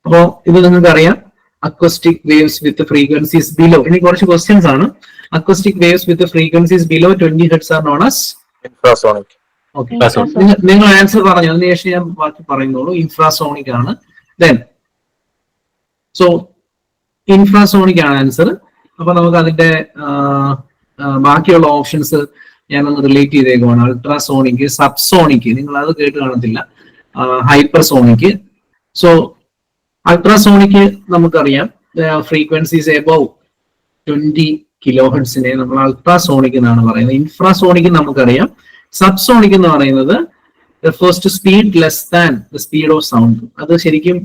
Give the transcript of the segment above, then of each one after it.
അപ്പോൾ ഇത് നിങ്ങൾക്ക് അറിയാം, acoustic waves with frequencies below. ഇനി കുറച്ച് ക്വസ്റ്റ്യൻസ് ആണ്. Acoustic waves with frequencies below 20 Hz are known as infrasonic. Okay. നിങ്ങൾ ആൻസർ പറഞ്ഞു, അതിനുശേഷം ഞാൻ ബാക്കി പറയുന്നുള്ളൂ. ഇൻഫ്രാസോണിക് ആണ്. ദെൻ സോ ഇൻഫ്രാസോണിക് ആണ് ആൻസർ. അപ്പൊ നമുക്ക് അതിന്റെ ബാക്കിയുള്ള ഓപ്ഷൻസ് ഞാനൊന്ന് റിലേറ്റ് ചെയ്തേക്കുവാണ്. അൾട്രാസോണിക്, സബ്സോണിക്, നിങ്ങൾ അത് കേട്ട് കാണത്തില്ല. ഹൈപ്പർസോണിക്. സോ അൾട്രാസോണിക് നമുക്കറിയാം, ഫ്രീക്വൻസീസ് എബവ് 20 കിലോഹെർട്സിനെ നമ്മൾ അൾട്രാസോണിക് എന്നാണ് പറയുന്നത്. ഇൻഫ്രാസോണിക് നമുക്കറിയാം. സബ്സോണിക് എന്ന് പറയുന്നത് refers to speed less than the speed of sound. അത് ശരിക്കും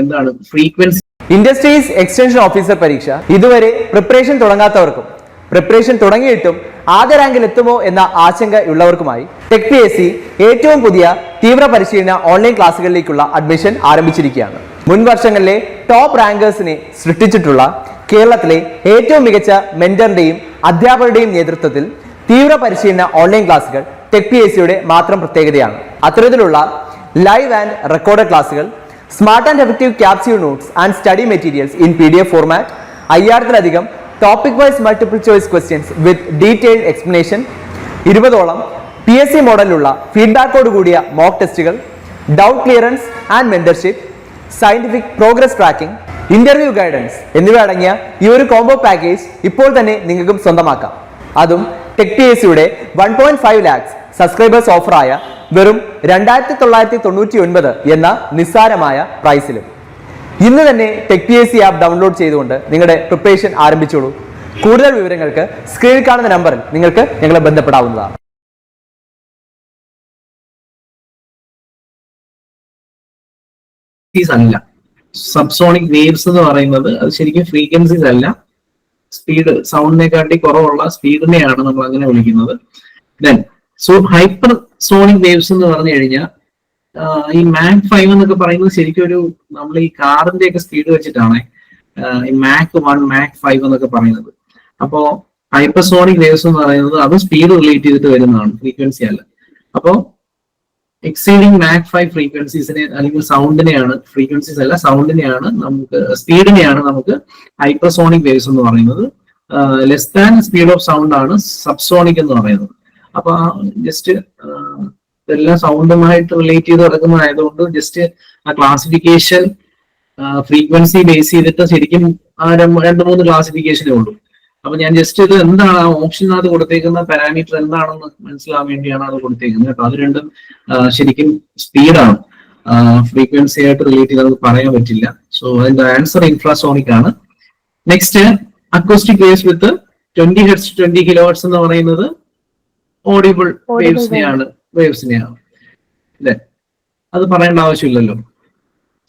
എന്താണ് ഫ്രീക്വൻസി. ഇൻഡസ്ട്രീസ് എക്സ്റ്റൻഷൻ ഓഫീസർ പരീക്ഷ ഇതുവരെ പ്രിപ്പറേഷൻ തുടങ്ങാത്തവർക്കും പ്രിപ്പറേഷൻ തുടങ്ങിയിട്ടും ആദ്യ റാങ്കിൽ എത്തുമോ എന്ന ആശങ്ക ഉള്ളവർക്കുമായി ടെക് PSC ഏറ്റവും പുതിയ തീവ്ര പരിശീലന ഓൺലൈൻ ക്ലാസുകളിലേക്കുള്ള അഡ്മിഷൻ ആരംഭിച്ചിരിക്കുകയാണ്. മുൻ വർഷങ്ങളിലെ ടോപ്പ് റാങ്കേഴ്സിനെ സൃഷ്ടിച്ചിട്ടുള്ള കേരളത്തിലെ ഏറ്റവും മികച്ച മെന്ററിന്റെയും അധ്യാപകരുടെയും നേതൃത്വത്തിൽ തീവ്ര പരിശീലന ഓൺലൈൻ ക്ലാസുകൾ ടെക് PSCയുടെ മാത്രം പ്രത്യേകതയാണ്. അത്തരത്തിലുള്ള ലൈവ് ആൻഡ് റെക്കോർഡ് ക്ലാസുകൾ, smart and effective capsule notes and study materials in PDF format, 5000-ലധികം topic wise multiple choice questions with detailed explanation, 20ഓളം PSC മോഡലിലുള്ള ഫീഡ്ബാക്കോട് കൂടിയ മോക്ക് ടെസ്റ്റുകൾ, doubt clearance and mentorship, scientific progress tracking, interview guidance എന്നിവ അടങ്ങിയ ഈ ഒരു കോംബോ പാക്കേജ് ഇപ്പോൾ തന്നെ നിങ്ങൾക്കും സ്വന്തമാക്കാം. അതും ടെക് PSCയുടെ 1.5 lakhs സബ്സ്ക്രൈബേഴ്സ് ഓഫറായ വെറും 2999 എന്ന നിസ്സാരമായ പ്രൈസിലും. ഇന്ന് തന്നെ ടെക് PSC ആപ്പ് ഡൗൺലോഡ് ചെയ്തുകൊണ്ട് നിങ്ങളുടെ പ്രിപ്പറേഷൻ ആരംഭിച്ചോളൂ. കൂടുതൽ വിവരങ്ങൾക്ക് സ്ക്രീനിൽ കാണുന്ന നമ്പറിൽ നിങ്ങൾക്ക് ഞങ്ങളെ ബന്ധപ്പെടാവുന്നതാണ്. അല്ല, സബ്സോണിക് വേവ്സ് എന്ന് പറയുന്നത് അത് ശരിക്കും ഫ്രീക്വൻസീസ് അല്ല, സ്പീഡ് സൗണ്ടിനെക്കാട്ടി കുറവുള്ള സ്പീഡിനെയാണ് നമ്മൾ അങ്ങനെ വിളിക്കുന്നത്. Then so hyper sonic waves എന്ന് പറഞ്ഞു കഴിഞ്ഞാൽ ഈ മാക് 5 എന്നൊക്കെ പറയുന്നത് ശരിക്കും ഒരു നമ്മൾ ഈ കാറിന്റെ ഒക്കെ സ്പീഡ് വെച്ചിട്ടാണ് ഈ മാക് 1, മാക് 5 എന്നൊക്കെ പറയുന്നത്. അപ്പോ ഹൈപ്പർസോണിക് വേവ്സ് എന്ന് പറയുന്നത് അത് സ്പീഡ് റിലേറ്റ് ചെയ്തിട്ട് വരുന്നതാണ്, ഫ്രീക്വൻസി അല്ല. അപ്പോ എക്സീഡിങ് മാക് 5 ഫ്രീക്വൻസീസിനെ അല്ലെങ്കിൽ സൗണ്ടിനെയാണ്, ഫ്രീക്വൻസീസ് അല്ല സൗണ്ടിനെയാണ് നമുക്ക്, സ്പീഡിനെയാണ് നമുക്ക് ഹൈപ്പർസോണിക് വേവ്സ് എന്ന് പറയുന്നത്. Less than speed of sound ആണ് സബ്സോണിക് എന്ന് പറയുന്നത്. അപ്പൊ ജസ്റ്റ് ഇതെല്ലാം സൗണ്ടുമായിട്ട് റിലേറ്റ് ചെയ്ത് കിടക്കുന്നതായതുകൊണ്ട് ജസ്റ്റ് ആ ക്ലാസിഫിക്കേഷൻ ഫ്രീക്വൻസി ബേസ് ചെയ്തിട്ട് ശരിക്കും ആ 2-3 ക്ലാസിഫിക്കേഷനേ ഉള്ളൂ. അപ്പൊ ഞാൻ ജസ്റ്റ് ഇത് എന്താണ് ആ ഓപ്ഷനകത്ത് കൊടുത്തേക്കുന്ന പാരാമീറ്റർ എന്താണെന്ന് മനസ്സിലാവാൻ വേണ്ടിയാണ് അത് കൊടുത്തേക്കുന്നത് കേട്ടോ. അത് രണ്ടും ശരിക്കും സ്പീഡാണ്, ഫ്രീക്വൻസി ആയിട്ട് റിലേറ്റ് ചെയ്ത് നമുക്ക് പറയാൻ പറ്റില്ല. സോ അതിന്റെ ആൻസർ ഇൻഫ്രാസോണിക് ആണ്. നെക്സ്റ്റ് അക്കോസ്റ്റിക് വേവ്സ് വിത്ത് 20 Hz 20 kHz എന്ന് പറയുന്നത് ഓഡിബിൾ വേവ്സിനെയാണ് അല്ലെ, അത് പറയേണ്ട ആവശ്യമില്ലല്ലോ.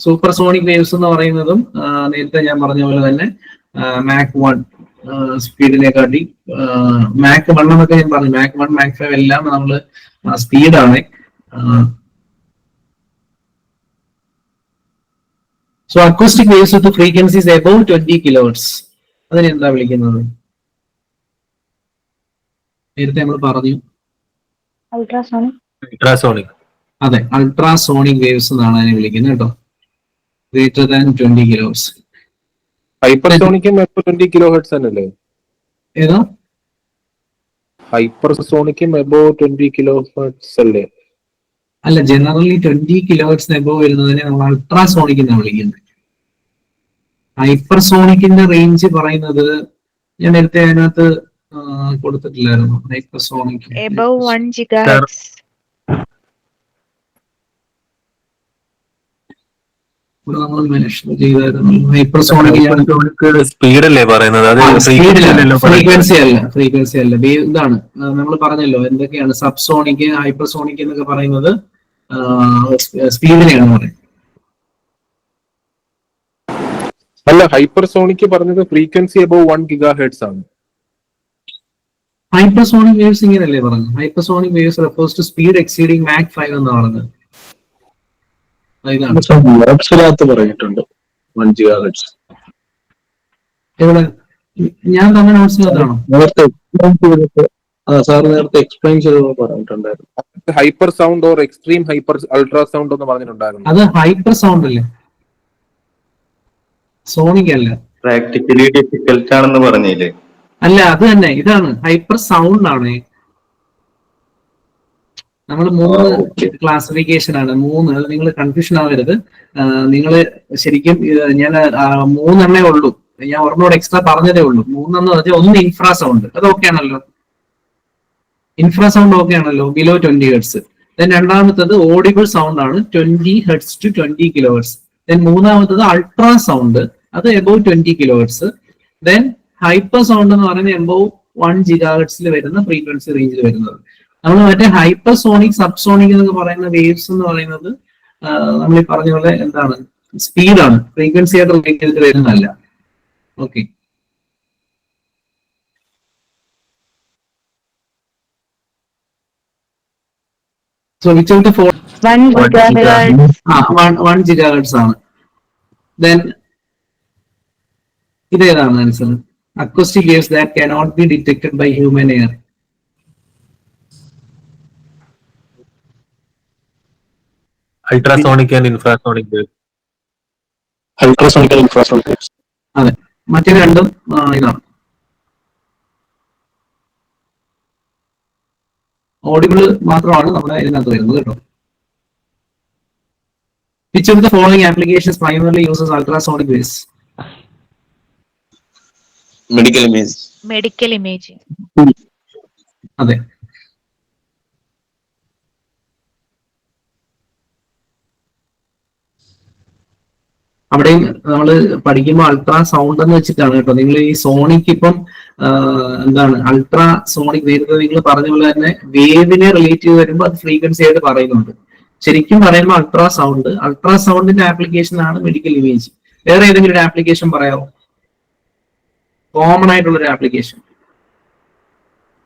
സൂപ്പർസോണിക് വേവ്സ് എന്ന് പറയുന്നതും നേരത്തെ ഞാൻ പറഞ്ഞ പോലെ തന്നെ മാക് 1 സ്പീഡിനെക്കാട്ടി, മാക് 1 എന്നൊക്കെ ഞാൻ പറഞ്ഞു, മാക് 1, മാക് 5 എല്ലാം നമ്മള് സ്പീഡാണ്. സോ അക്കോസ്റ്റിക് വേവ്സ് വിത്ത് ഫ്രീക്വൻസീസ് എബവ് 20 kHz അതിനെ എന്താ വിളിക്കുന്നത്? നേരത്തെ നമ്മൾ പറഞ്ഞു അൾട്രാസോണിക്. അതെ, അൾട്രാസോണിക് വേവ്സ് എന്നാണ് അതിനെ വിളിക്കുന്നത് കേട്ടോ. Greater than 20 kHz. ഹൈപ്പർസോണിക്കും 20 kHz തന്നെയല്ലേ? ഏതാ? ഹൈപ്പർസോണിക്കും എബോവ് 20 kHz അല്ലേ? അല്ല, ജനറലി 20 kHz എബോവ് വരുന്നതിനെ നമ്മൾ അൾട്രാസോണിക് എന്നാണ് വിളിക്കുന്നത്. ഹൈപ്പർസോണിക്കിന്റെ റേഞ്ച് പറയുന്നത് ഞാൻ നേരത്തെ അതിനകത്ത് കൊടുത്തിട്ടില്ലായിരുന്നു. Hypersonic above 1 GHz. നമ്മൾ മെൻഷൻ ചെയ്തായിരുന്നു. ഹൈപ്പർസോണിക് സ്പീഡല്ലേ പറയുന്നത്? ഫ്രീക്വൻസി അല്ല, ഇതാണ് നമ്മൾ പറഞ്ഞല്ലോ എന്തൊക്കെയാണ് സബ്സോണിക്, ഹൈപ്പർസോണിക് എന്നൊക്കെ പറയുന്നത് സ്പീഡിനെയാണ് പറയുന്നത്. അല്ല, ഹൈപ്പർസോണിക് പറഞ്ഞത് ഫ്രീക്വൻസി അബവ് 1 GHz ആണ്. ഹൈപ്പർസോണിക് വേവ്സ് ഇങ്ങനെയല്ലേ പറഞ്ഞു? Hypersonic waves refers to speed exceeding Mach 5 എന്നാണ് പറഞ്ഞത്. പറഞ്ഞിട്ടുണ്ട് 1 GHz. എവിടെ? ഞാൻ തന്നെ നോട്ട്സിനകത്താണോ? സാർ നേരത്തെ എക്സ്പ്ലെയിൻ ചെയ്തപ്പോൾ പറഞ്ഞിട്ടുണ്ടായിരുന്നു. Hyper sound or extreme hyper ultrasound എന്ന് പറഞ്ഞിട്ടുണ്ടായിരുന്നു. അത് ഹൈപ്പർ സൗണ്ട് അല്ലേ? സോണിക് അല്ല. പ്രാക്ടിക്കലി ഡിഫിക്കൽട്ട് ആണെന്ന് പറഞ്ഞില്ലേ? അല്ല, അത് തന്നെ, ഇതാണ് ഹൈപ്പർ സൗണ്ട് ആണ്. നമ്മൾ 3 ക്ലാസിഫിക്കേഷൻ ആണ്. 3, നിങ്ങൾ കൺഫ്യൂഷൻ ആവരുത്. നിങ്ങൾ ശരിക്കും ഞാൻ 3 ഉള്ളൂ. ഞാൻ ഒരെണ്ണോട് എക്സ്ട്രാ പറഞ്ഞതേ ഉള്ളൂ. 3 വെച്ചാൽ ഒന്ന് ഇൻഫ്രാ സൗണ്ട്, അത് ഓക്കെ ആണല്ലോ. ഇൻഫ്രാ സൗണ്ട് ഓക്കെ ആണല്ലോ, ബിലോ 20 ഹെർട്സ്. ദെൻ രണ്ടാമത്തത് ഓഡിബിൾ സൗണ്ട് ആണ്, 20 hertz to 20 kilohertz. Then മൂന്നാമത്തത് അൾട്രാ സൗണ്ട്, അത് above 20 kilohertz. Then hypersound എന്ന് പറയുന്നത് എബോവ് 1 ജിഗാ ഹെർട്സിൽ വരുന്ന ഫ്രീക്വൻസി റേഞ്ചിൽ വരുന്നത്. നമ്മൾ മറ്റേ ഹൈപ്പർ സോണിക്, സബ് സോണിക് എന്നൊക്കെ പറയുന്ന വേവ്സ് എന്ന് പറയുന്നത് നമ്മൾ ഈ പറഞ്ഞ പോലെ എന്താണ്, സ്പീഡാണ്, ഫ്രീക്വൻസി ആയിട്ട് റിലേറ്റ് ചെയ്തിട്ട് വരുന്നതല്ല. Okay. So which of the four? 1 gigahertz. 1 gigahertz ആണ്. Then ഇതേതാണ് answer? Acoustic waves that cannot be detected by human ear. Ultrasonic and infrasonic. Ultrasonic and infrasonic. അതെ, മറ്റേ രണ്ടും ഇതാണ്. ഓഡിബിൾ മാത്രമാണ് നമ്മുടെ ഇതിനകത്ത് വരുന്നത് കേട്ടോ. Which of the following applications primarily uses ultrasonic waves? Medical image. Medical imaging. അതെ. അവിടെയും നമ്മൾ പഠിക്കുമ്പോൾ അൾട്രാ സൗണ്ട് എന്ന് വെച്ചിട്ടാണ് കേട്ടോ. നിങ്ങൾ ഈ സോണിക് ഇപ്പം എന്താണ് അൾട്രാ സോണിക്, നേരത്തെ നിങ്ങൾ പറഞ്ഞ പോലെ തന്നെ വേവിനെ റിലേറ്റ് ചെയ്ത് വരുമ്പോൾ അത് ഫ്രീക്വൻസി ആയിട്ട് പറയുന്നുണ്ട്. ശരിക്കും പറയുമ്പോൾ അൾട്രാ സൗണ്ടിന്റെ ആപ്ലിക്കേഷൻ ആണ് മെഡിക്കൽ ഇമേജ്. വേറെ ഏതെങ്കിലും ഒരു ആപ്ലിക്കേഷൻ പറയാമോ? കോമൺ ആയിട്ടുള്ള ഒരു ആപ്ലിക്കേഷൻ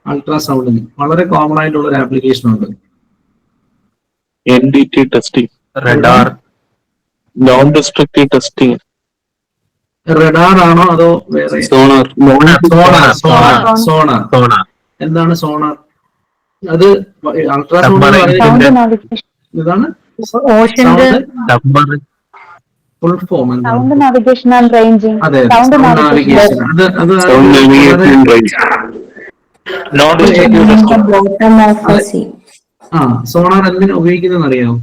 അൾട്രാ സൗണ്ടിന് വളരെ കോമൺ ആയിട്ടുള്ള ഒരു ആപ്ലിക്കേഷൻ ഉണ്ട്. NDT testing. Radar. Non destructive testing. Radar ആണോ അതോ വേറെ? സോണാർ. സോണാർ. എന്താണ് സോണാർ? അത് അൾട്രാ സൗണ്ട് ഇതാണ് full form. Sound navigation and ranging. അതെ, Sound navigation. Sound navigation and range. Non destructive testing. bottom of the sea. Sonar എന്തിനാ ഉപയോഗിക്കുന്നതെന്ന് അറിയാമോ?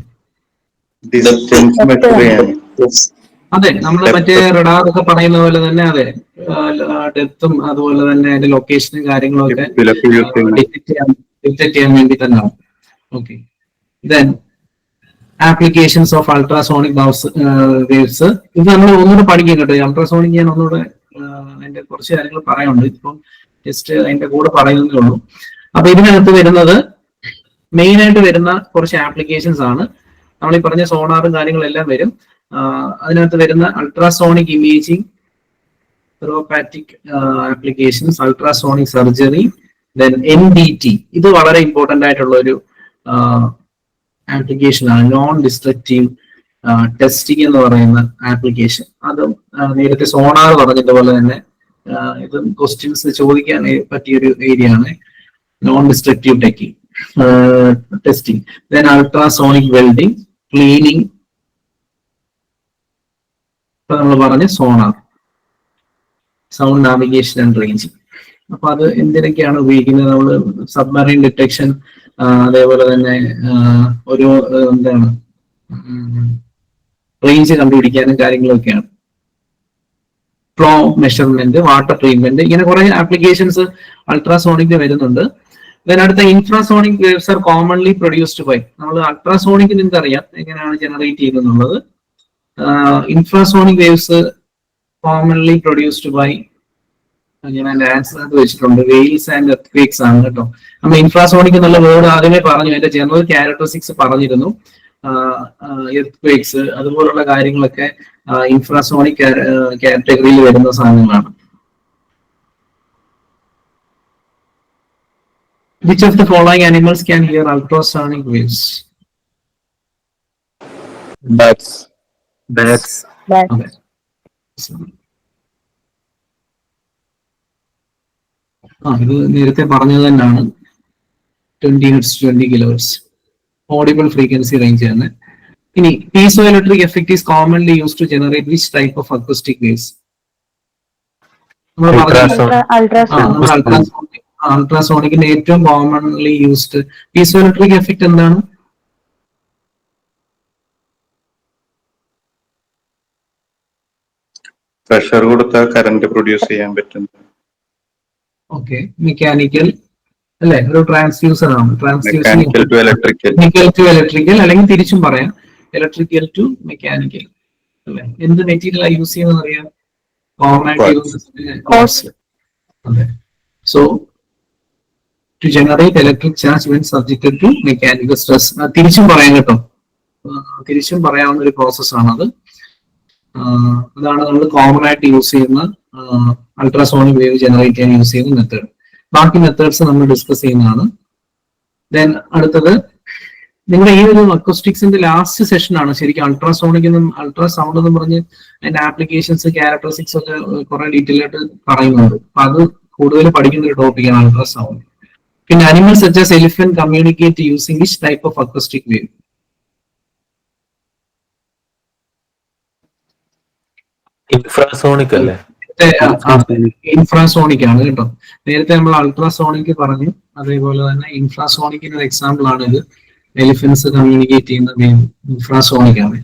ഡിസ്റ്റൻസ് മെഷർ ചെയ്യാൻ. അതെ, നമ്മൾ മറ്റേ റഡാർ ഒക്കെ പറയുന്ന പോലെ തന്നെ, അതെ, ഡെപ്തും അതുപോലെ തന്നെ അതിന്റെ ലൊക്കേഷനും കാര്യങ്ങളും ഒക്കെ ഡിറ്റക്ട് ചെയ്യാൻ വേണ്ടി തന്നെയാണ്. Okay. Then applications of ultrasonic waves. ഇത് നമ്മൾ ഒന്നുകൂടെ പഠിക്കും കേട്ടോ. അൾട്രാസോണിക് ഞാൻ ഒന്നുകൂടെ അതിന്റെ കുറച്ച് കാര്യങ്ങൾ പറയാനുണ്ട്. ഇപ്പം ജസ്റ്റ് അതിന്റെ കൂടെ പറയുന്നതേ ഉള്ളൂ. അപ്പൊ ഇതിനകത്ത് വരുന്നത് മെയിൻ ആയിട്ട് വരുന്ന കുറച്ച് ആപ്ലിക്കേഷൻസ് ആണ്. നമ്മൾ ഈ പറഞ്ഞ സോണാറും കാര്യങ്ങളെല്ലാം വരും. അതിനകത്ത് വരുന്ന ultrasonic imaging, therapeutic applications, ultrasonic surgery, then NDT. ഇത് വളരെ ഇമ്പോർട്ടന്റ് ആയിട്ടുള്ള ഒരു ആപ്ലിക്കേഷൻ ആണ്, നോൺ ഡിസ്ട്രക്റ്റീവ് ടെസ്റ്റിംഗ് എന്ന് പറയുന്ന ആപ്ലിക്കേഷൻ. അതും നേരത്തെ സോണാർ പറഞ്ഞതുപോലെ തന്നെ ഇതും ക്വസ്റ്റ്യൻസ് ചോദിക്കാൻ പറ്റിയൊരു ഏരിയ ആണ്. Non destructive testing. Then ultrasonic welding, cleaning, ഇപ്പൊ നമ്മൾ പറഞ്ഞ sonar, sound navigation and ranging. അപ്പൊ അത് എന്തിനൊക്കെയാണ് ഉപയോഗിക്കുന്നത്? നമ്മൾ സബ്മറൈൻ ഡിറ്റക്ഷൻ, അതേപോലെ തന്നെ ഒരു എന്താണ് റേഞ്ച് കണ്ടുപിടിക്കാനും കാര്യങ്ങളൊക്കെയാണ്. ഫ്ലോ മെഷർമെന്റ്, വാട്ടർ ട്രീറ്റ്മെന്റ്, ഇങ്ങനെ കുറെ ആപ്ലിക്കേഷൻസ് അൾട്രാസോണിക്കിന് വരുന്നുണ്ട്. ഇതിനടുത്ത infrasonic waves are commonly produced by. നമ്മൾ അൾട്രാസോണിക് നിങ്ങൾക്ക് അറിയാം എങ്ങനെയാണ് ജനറേറ്റ് ചെയ്യുന്നത്. Infrasonic waves commonly produced by, ഞാൻ എന്റെ ആൻസർ ആയിട്ട് വെച്ചിട്ടുണ്ട്, വെയിൽസ് ആൻഡ് എർത്ത്ക്വേക്സ് ആണ് കേട്ടോ. നമ്മൾ ഇൻഫ്രാസോണിക് എന്നുള്ള വേർഡ് ആദ്യമേ പറഞ്ഞു, അതിന്റെ ജനറൽ ക്യാരക്ടറിസ്റ്റിക്സ് പറഞ്ഞിരുന്നു. എർത്ത്ക്വേക്സ് അതുപോലുള്ള കാര്യങ്ങളൊക്കെ ഇൻഫ്രാസോണിക് കാറ്റഗറിയിൽ വരുന്ന സാധനങ്ങളാണ്. Which of the following animals can hear ultrasonic waves? Bats. Okay. ഇത് നേരത്തെ പറഞ്ഞത് തന്നെയാണ്. 20 hertz 20 kilohertz audible frequency range ആണ്. ഇനി piezoelectric effect is commonly use to generate which type of acoustic waves? നമ്മൾ Ultrasonic. അൾട്രാസോണിക്കിന്റെ ഏറ്റവും commonly used piezoelectric effect എന്താണ്? പ്രഷർ കൊടുത്താൽ കറന്റ് പ്രൊഡ്യൂസ് ചെയ്യാൻ പറ്റും. ഓക്കെ, മെക്കാനിക്കൽ അല്ലെ, ഒരു ട്രാൻസ്ഡ്യൂസർ ആണ്. Mechanical to electrical. Mechanical to electrical, അല്ലെങ്കിൽ തിരിച്ചും പറയാം ഇലക്ട്രിക്കൽ ടു മെക്കാനിക്കൽ അല്ലെ. എന്ത് മെറ്റീരിയൽ യൂസ് ചെയ്യുന്നത് അറിയാം? അതെ. So to generate electric charge when subjected to mechanical stress. തിരിച്ചും പറയാം കേട്ടോ, തിരിച്ചും പറയാവുന്ന ഒരു പ്രോസസ് ആണത്. അതാണ് നമ്മൾ കോമൺ ആയിട്ട് യൂസ് ചെയ്യുന്ന അൾട്രാസോണിക് വേവ് ജനറേറ്റ് ചെയ്യാൻ യൂസ് ചെയ്യുന്ന മെത്തേഡ്. ബാക്കി മെത്തേഡ്സ് നമ്മൾ ഡിസ്കസ് ചെയ്യുന്നതാണ്. ദെൻ അടുത്തത് നിങ്ങളുടെ ഈ ഒരു അക്കോസ്റ്റിക്സിന്റെ ലാസ്റ്റ് സെഷൻ ആണ് ശരിക്കും അൾട്രാസോണിക് എന്നും അൾട്രാസൗണ്ട് എന്നും പറഞ്ഞ് അതിന്റെ ആപ്ലിക്കേഷൻസ് ക്യാരക്ടറിസ്റ്റിക്സ് ഒക്കെ കുറെ ഡീറ്റെയിൽ ആയിട്ട് പറയുന്നുണ്ട്. അപ്പൊ അത് കൂടുതൽ പഠിക്കുന്ന ഒരു ടോപ്പിക്കാണ് അൾട്രാസൗണ്ട്. പിന്നെ animals such as elephant communicate using which type of acoustic wave? Infrasonic അല്ലേ? ഇൻഫ്രാസോണിക് ആണ് കേട്ടോ. നേരത്തെ നമ്മൾ അൾട്രാസോണിക് പറഞ്ഞു, അതേപോലെ തന്നെ ഇൻഫ്രാസോണിക്കിന് ഒരു എക്സാമ്പിൾ ആണ് ഇത്. എലിഫൻസ് കമ്മ്യൂണിക്കേറ്റ് ചെയ്യുന്ന വേവ് ഇൻഫ്രാസോണിക് ആണ്.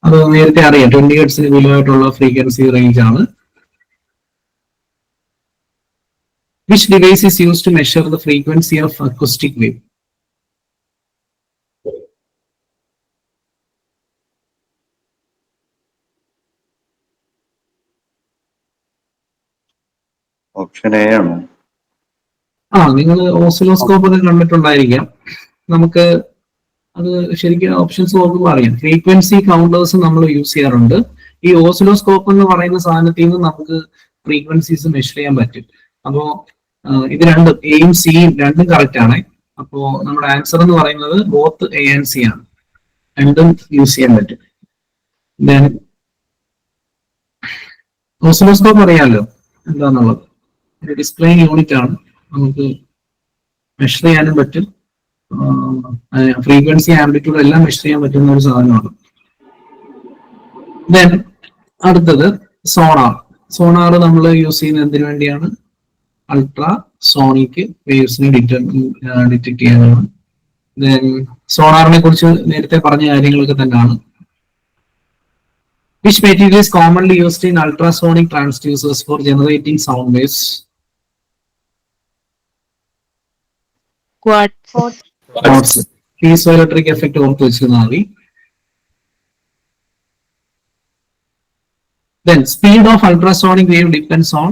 അത് നേരത്തെ അറിയാം, 20 ഹെർട്സിന് ബിലോ ആയിട്ടുള്ള ഫ്രീക്വൻസി റേഞ്ച് ആണ്. Which device is used to measure the frequency of acoustic wave? Option A ആണോ? നിങ്ങൾ ഓസിലോസ്കോപ്പ് ഒക്കെ കണ്ടിട്ടുണ്ടായിരിക്കാം. നമുക്ക് അത് ശരിക്കും ഓപ്ഷൻസ് നോക്കുമ്പോൾ അറിയാം. ഫ്രീക്വൻസി കൗണ്ടേഴ്സ് നമ്മൾ യൂസ് ചെയ്യാറുണ്ട്. ഈ ഓസിലോസ്കോപ്പ് എന്ന് പറയുന്ന സാധനത്തിൽ നിന്ന് നമുക്ക് ഫ്രീക്വൻസീസ് മെഷർ ചെയ്യാൻ പറ്റും. അപ്പോ ഇത് രണ്ടും എയും സിയും രണ്ടും കറക്റ്റ് ആണ്. അപ്പോ നമ്മുടെ ആൻസർ എന്ന് പറയുന്നത് ബോത്ത് എ ആൻഡ് സി ആണ്. രണ്ടും യൂസ് ചെയ്യാൻ പറ്റും. ദെൻ ഓസിലോസ്കോപ്പ് അറിയാമല്ലോ എന്താന്നുള്ളത്. ഒരു ഡിസ്പ്ലേ യൂണിറ്റ് ആണ്, നമുക്ക് മെഷർ ചെയ്യാനും പറ്റും. ഫ്രീക്വൻസി ആംപ്ലിറ്റ്യൂഡ് എല്ലാം മെഷർ ചെയ്യാൻ പറ്റുന്ന ഒരു സാധനമാണ്. ദെൻ അടുത്തത് സോണാർ. സോണാർ നമ്മൾ യൂസ് ചെയ്യുന്നത് എന്തിനു വേണ്ടിയാണ്? അൾട്രാസോണിക് വേവ്സിനെ ഡിറ്റക്ട് ചെയ്യാനാണ്. ദെൻ സോണാറിനെ കുറിച്ച് നേരത്തെ പറഞ്ഞ കാര്യങ്ങളൊക്കെ തന്നെയാണ്. Which material is commonly used in ultrasonic transducers for generating sound waves? Quartz. Piezoelectric effect ഓർത്ത് വെച്ചിരുന്നാൽ മതി. Then speed of ultrasonic wave depends on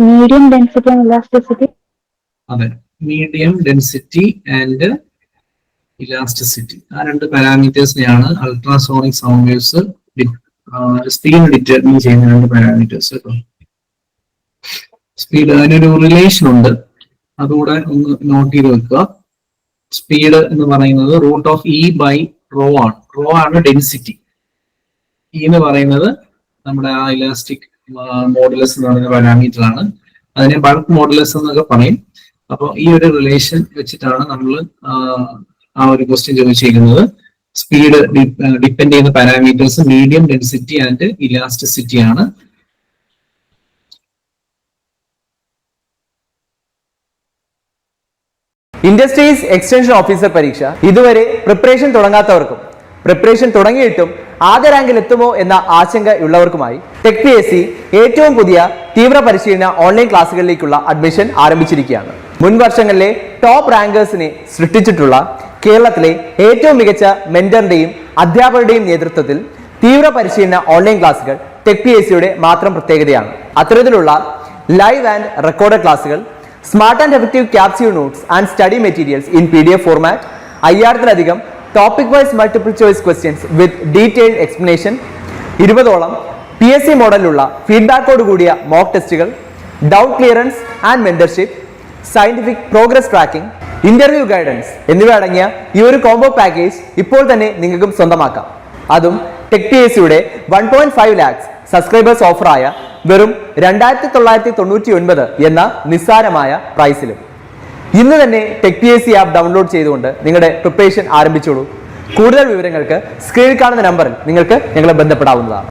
Medium density and elasticity. അതെ, മീഡിയം ഡെൻസിറ്റി ആൻഡ് ഇലാസ്റ്റിസിറ്റി. ആ രണ്ട് പാരാമീറ്റേഴ്സിനെയാണ് ultrasonic sound waves speed determine ചെയ്യുന്ന രണ്ട് parameters. Speed, അതിനൊരു റിലേഷൻ ഉണ്ട്, അതുകൂടെ ഒന്ന് നോട്ട് ചെയ്ത് വെക്കുക. സ്പീഡ് എന്ന് പറയുന്നത് root of E by rho ആണ്. റോ ആണ് ഡെൻസിറ്റി. ഇ എന്ന് പറയുന്നത് നമ്മുടെ ആ ഇലാസ്റ്റിക് മോഡുലസ് എന്ന് പറയുന്ന പാരാമീറ്റർ ആണ്. അതിനെ ബൾക്ക് മോഡുലസ് എന്നൊക്കെ പറയും. അപ്പോൾ ഈ ഒരു റിലേഷൻ വെച്ചിട്ടാണ് നമ്മൾ ആ ഒരു ക്വസ്റ്റ്യൻ ചോദിച്ചിരിക്കുന്നത്. സ്പീഡ് ഡിപ്പെൻഡ് ചെയ്യുന്ന parameters medium density and elasticity ആണ്. ഇൻഡസ്ട്രീസ് എക്സ്റ്റൻഷൻ ഓഫീസർ പരീക്ഷ ഇതുവരെ പ്രിപ്പറേഷൻ തുടങ്ങാത്തവർക്കും പ്രിപ്പറേഷൻ തുടങ്ങിയിട്ടും ആദ്യ റാങ്കിൽ എത്തുമോ എന്ന ആശങ്ക ഉള്ളവർക്കുമായി ടെക് PSC ഏറ്റവും പുതിയ തീവ്ര പരിശീലന ഓൺലൈൻ ക്ലാസ്സുകളിലേക്കുള്ള അഡ്മിഷൻ ആരംഭിച്ചിരിക്കുകയാണ്. മുൻ വർഷങ്ങളിലെ ടോപ്പ് റാങ്കേഴ്സിനെ സൃഷ്ടിച്ചിട്ടുള്ള കേരളത്തിലെ ഏറ്റവും മികച്ച മെന്ററിന്റെയും അധ്യാപകരുടെയും നേതൃത്വത്തിൽ തീവ്ര പരിശീലന ഓൺലൈൻ ക്ലാസ്സുകൾ ടെക് PSCയുടെ മാത്രം പ്രത്യേകതയാണ്. അത്തരത്തിലുള്ള ലൈവ് ആൻഡ് റെക്കോർഡ് ക്ലാസ്സുകൾ, smart and effective capsule notes and study materials in PDF format, 5000-ലധികം topic wise multiple choice questions with detailed explanation, 20ഓളം PSC മോഡലിലുള്ള ഫീഡ്ബാക്കോട് കൂടിയ മോക്ക് ടെസ്റ്റുകൾ, doubt clearance and mentorship, scientific progress tracking, interview guidance എന്നിവ അടങ്ങിയ ഈ ഒരു കോംബോ പാക്കേജ് ഇപ്പോൾ തന്നെ നിങ്ങൾക്കും സ്വന്തമാക്കാം. അതും ടെക് PSCയുടെ 1.5 lakhs സബ്സ്ക്രൈബേഴ്സ് ഓഫറായ വെറും 2999 എന്ന നിസ്സാരമായ പ്രൈസിലും. ഇന്ന് തന്നെ TechPSC ആപ്പ് ഡൗൺലോഡ് ചെയ്തുകൊണ്ട് നിങ്ങളുടെ പ്രിപ്പറേഷൻ ആരംഭിച്ചോളൂ. കൂടുതൽ വിവരങ്ങൾക്ക് സ്ക്രീനിൽ കാണുന്ന നമ്പറിൽ നിങ്ങൾക്ക് ഞങ്ങളെ ബന്ധപ്പെടാവുന്നതാണ്.